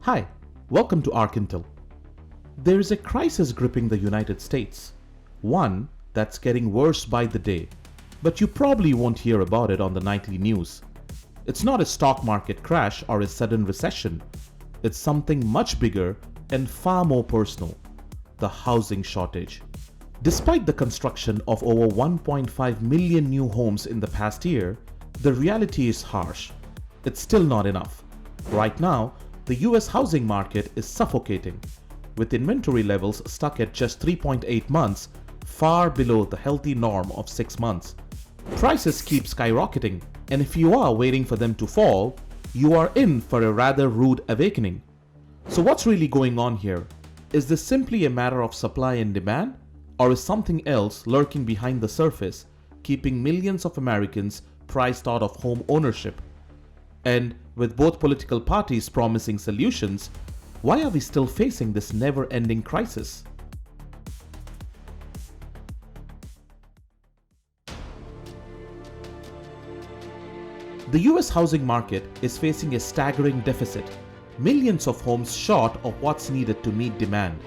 Hi, welcome to ArkIntel. There is a crisis gripping the United States, one that's getting worse by the day, but you probably won't hear about it on the nightly news. It's not a stock market crash or a sudden recession. It's something much bigger and far more personal: the housing shortage. Despite the construction of over 1.5 million new homes in the past year, the reality is harsh. It's still not enough. Right now, the US housing market is suffocating, with inventory levels stuck at just 3.8 months, far below the healthy norm of 6 months. Prices keep skyrocketing, and if you are waiting for them to fall, you are in for a rather rude awakening. So what's really going on here? Is this simply a matter of supply and demand, or is something else lurking behind the surface, keeping millions of Americans priced out of home ownership? And with both political parties promising solutions, why are we still facing this never-ending crisis? The US housing market is facing a staggering deficit, millions of homes short of what's needed to meet demand.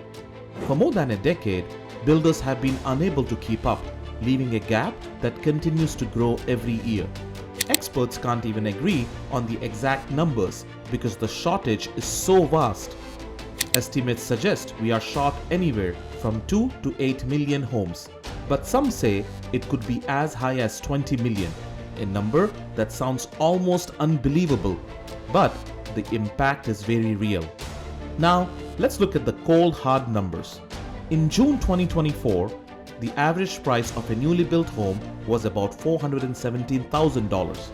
For more than a decade, builders have been unable to keep up, leaving a gap that continues to grow every year. Experts can't even agree on the exact numbers because the shortage is so vast. Estimates suggest we are short anywhere from 2 to 8 million homes, but some say it could be as high as 20 million, a number that sounds almost unbelievable, but the impact is very real. Now, let's look at the cold hard numbers. In June 2024, the average price of a newly built home was about $417,000.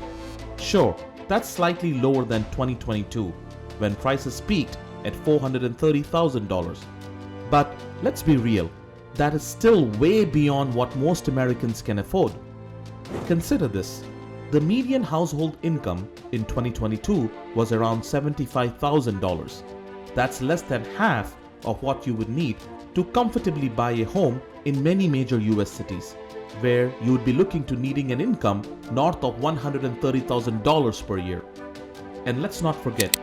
Sure, that's slightly lower than 2022, when prices peaked at $430,000. But let's be real, that is still way beyond what most Americans can afford. Consider this: the median household income in 2022 was around $75,000. That's less than half of what you would need to comfortably buy a home in many major US cities, where you would be looking to needing an income north of $130,000 per year. And let's not forget,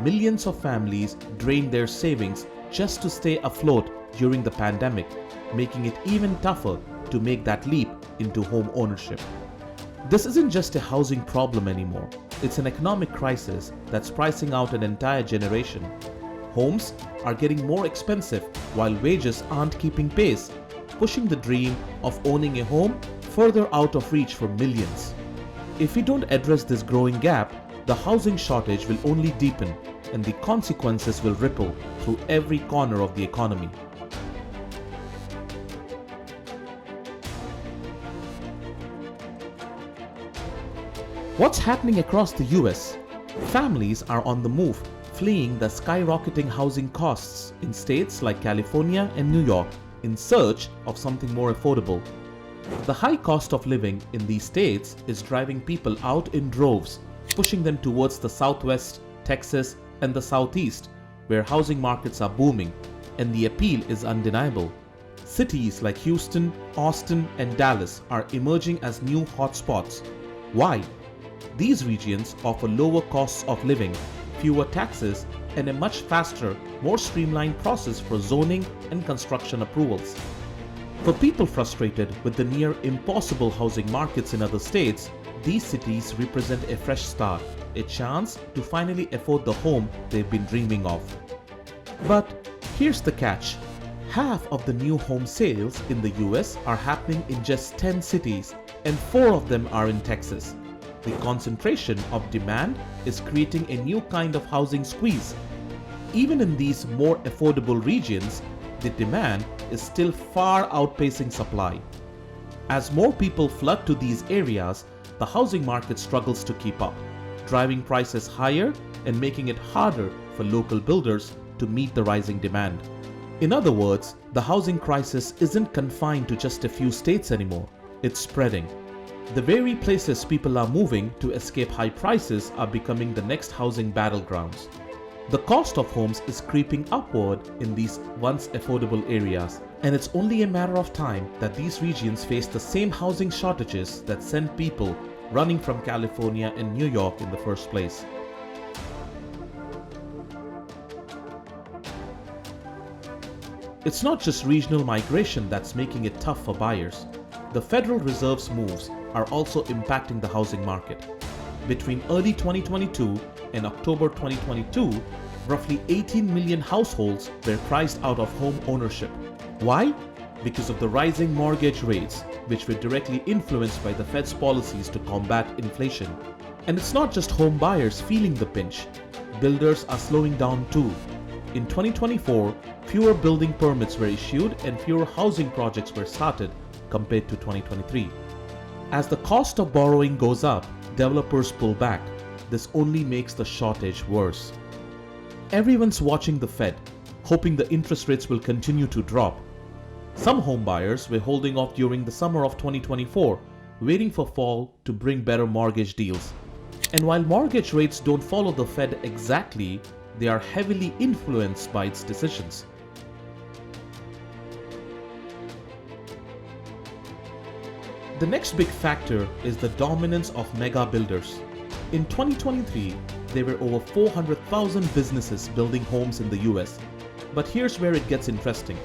millions of families drained their savings just to stay afloat during the pandemic, making it even tougher to make that leap into home ownership. This isn't just a housing problem anymore. It's an economic crisis that's pricing out an entire generation. Homes are getting more expensive while wages aren't keeping pace, pushing the dream of owning a home further out of reach for millions. If we don't address this growing gap, the housing shortage will only deepen, and the consequences will ripple through every corner of the economy. What's happening across the US? Families are on the move, fleeing the skyrocketing housing costs in states like California and New York in search of something more affordable. The high cost of living in these states is driving people out in droves, pushing them towards the Southwest, Texas, and the Southeast, where housing markets are booming, and the appeal is undeniable. Cities like Houston, Austin, and Dallas are emerging as new hotspots. Why? These regions offer lower costs of living, fewer taxes, and a much faster, more streamlined process for zoning and construction approvals. For people frustrated with the near impossible housing markets in other states, these cities represent a fresh start, a chance to finally afford the home they've been dreaming of. But here's the catch: half of the new home sales in the US are happening in just 10 cities, and 4 of them are in Texas. The concentration of demand is creating a new kind of housing squeeze. Even in these more affordable regions, the demand is still far outpacing supply. As more people flood to these areas, the housing market struggles to keep up, driving prices higher and making it harder for local builders to meet the rising demand. In other words, the housing crisis isn't confined to just a few states anymore. It's spreading. The very places people are moving to escape high prices are becoming the next housing battlegrounds. The cost of homes is creeping upward in these once affordable areas, and it's only a matter of time that these regions face the same housing shortages that sent people running from California and New York in the first place. It's not just regional migration that's making it tough for buyers. The Federal Reserve's moves are also impacting the housing market. Between early 2022 and October 2022, roughly 18 million households were priced out of home ownership. Why? Because of the rising mortgage rates, which were directly influenced by the Fed's policies to combat inflation. And it's not just home buyers feeling the pinch. Builders are slowing down too. In 2024, fewer building permits were issued and fewer housing projects were started compared to 2023. As the cost of borrowing goes up, developers pull back. This only makes the shortage worse. Everyone's watching the Fed, hoping the interest rates will continue to drop. Some home buyers were holding off during the summer of 2024, waiting for fall to bring better mortgage deals. And while mortgage rates don't follow the Fed exactly, they are heavily influenced by its decisions. The next big factor is the dominance of mega builders. In 2023, there were over 400,000 businesses building homes in the US. But here's where it gets interesting.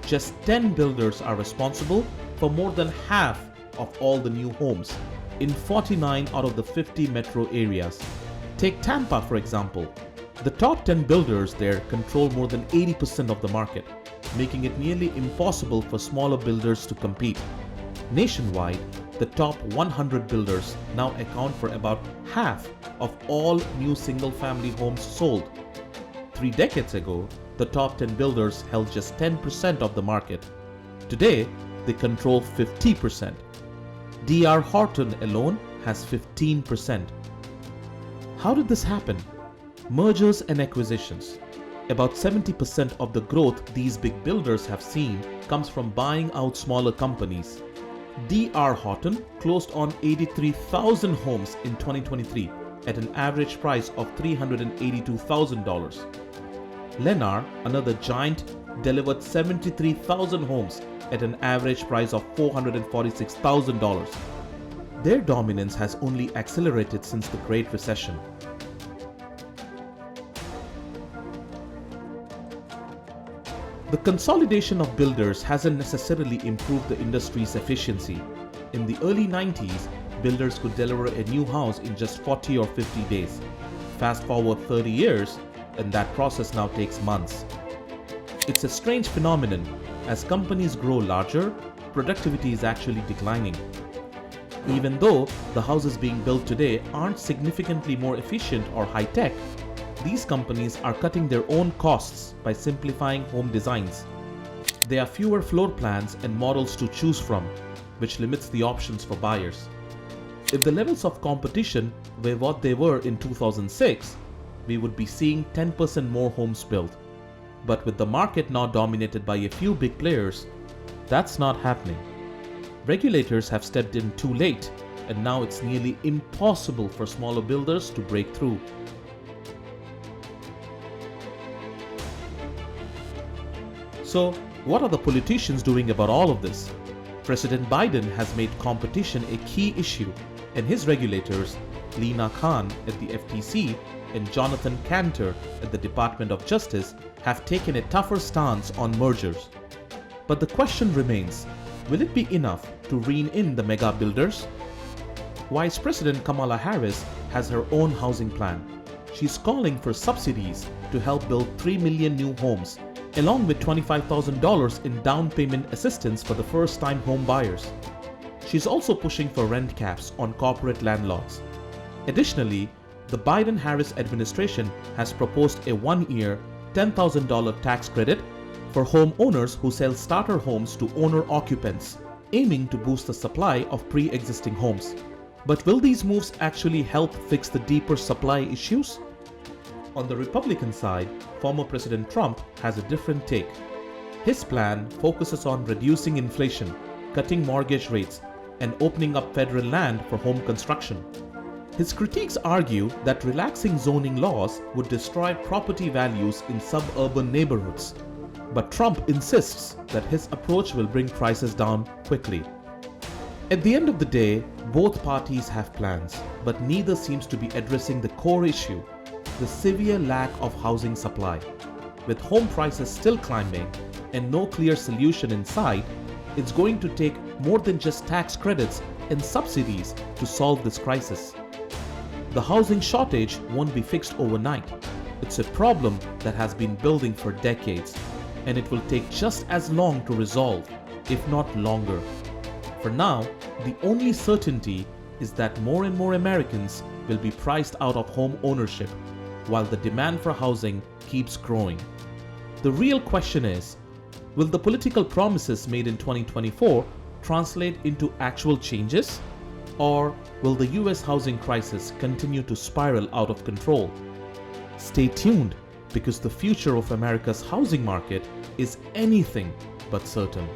Just 10 builders are responsible for more than half of all the new homes in 49 out of the 50 metro areas. Take Tampa, for example. The top 10 builders there control more than 80% of the market, making it nearly impossible for smaller builders to compete. Nationwide, the top 100 builders now account for about half of all new single-family homes sold. 3 decades ago, the top 10 builders held just 10% of the market. Today, they control 50%. D.R. Horton alone has 15%. How did this happen? Mergers and acquisitions. About 70% of the growth these big builders have seen comes from buying out smaller companies. D.R. Horton closed on 83,000 homes in 2023 at an average price of $382,000. Lennar, another giant, delivered 73,000 homes at an average price of $446,000. Their dominance has only accelerated since the Great Recession. The consolidation of builders hasn't necessarily improved the industry's efficiency. In the early 90s, builders could deliver a new house in just 40 or 50 days. Fast forward 30 years, and that process now takes months. It's a strange phenomenon. As companies grow larger, productivity is actually declining. Even though the houses being built today aren't significantly more efficient or high-tech, these companies are cutting their own costs by simplifying home designs. There are fewer floor plans and models to choose from, which limits the options for buyers. If the levels of competition were what they were in 2006, we would be seeing 10% more homes built. But with the market now dominated by a few big players, that's not happening. Regulators have stepped in too late, and now it's nearly impossible for smaller builders to break through. So, what are the politicians doing about all of this? President Biden has made competition a key issue, and his regulators, Lina Khan at the FTC and Jonathan Cantor at the Department of Justice, have taken a tougher stance on mergers. But the question remains, will it be enough to rein in the mega builders? Vice President Kamala Harris has her own housing plan. She's calling for subsidies to help build 3 million new homes, along with $25,000 in down payment assistance for the first-time home buyers. She's also pushing for rent caps on corporate landlords. Additionally, the Biden-Harris administration has proposed a 1-year, $10,000 tax credit for homeowners who sell starter homes to owner-occupants, aiming to boost the supply of pre-existing homes. But will these moves actually help fix the deeper supply issues? On the Republican side, former President Trump has a different take. His plan focuses on reducing inflation, cutting mortgage rates, and opening up federal land for home construction. His critics argue that relaxing zoning laws would destroy property values in suburban neighborhoods. But Trump insists that his approach will bring prices down quickly. At the end of the day, both parties have plans, but neither seems to be addressing the core issue, the severe lack of housing supply. With home prices still climbing and no clear solution in sight, it's going to take more than just tax credits and subsidies to solve this crisis. The housing shortage won't be fixed overnight. It's a problem that has been building for decades, and it will take just as long to resolve, if not longer. For now, the only certainty is that more and more Americans will be priced out of home ownership, while the demand for housing keeps growing. The real question is, will the political promises made in 2024 translate into actual changes? Or will the US housing crisis continue to spiral out of control? Stay tuned, because the future of America's housing market is anything but certain.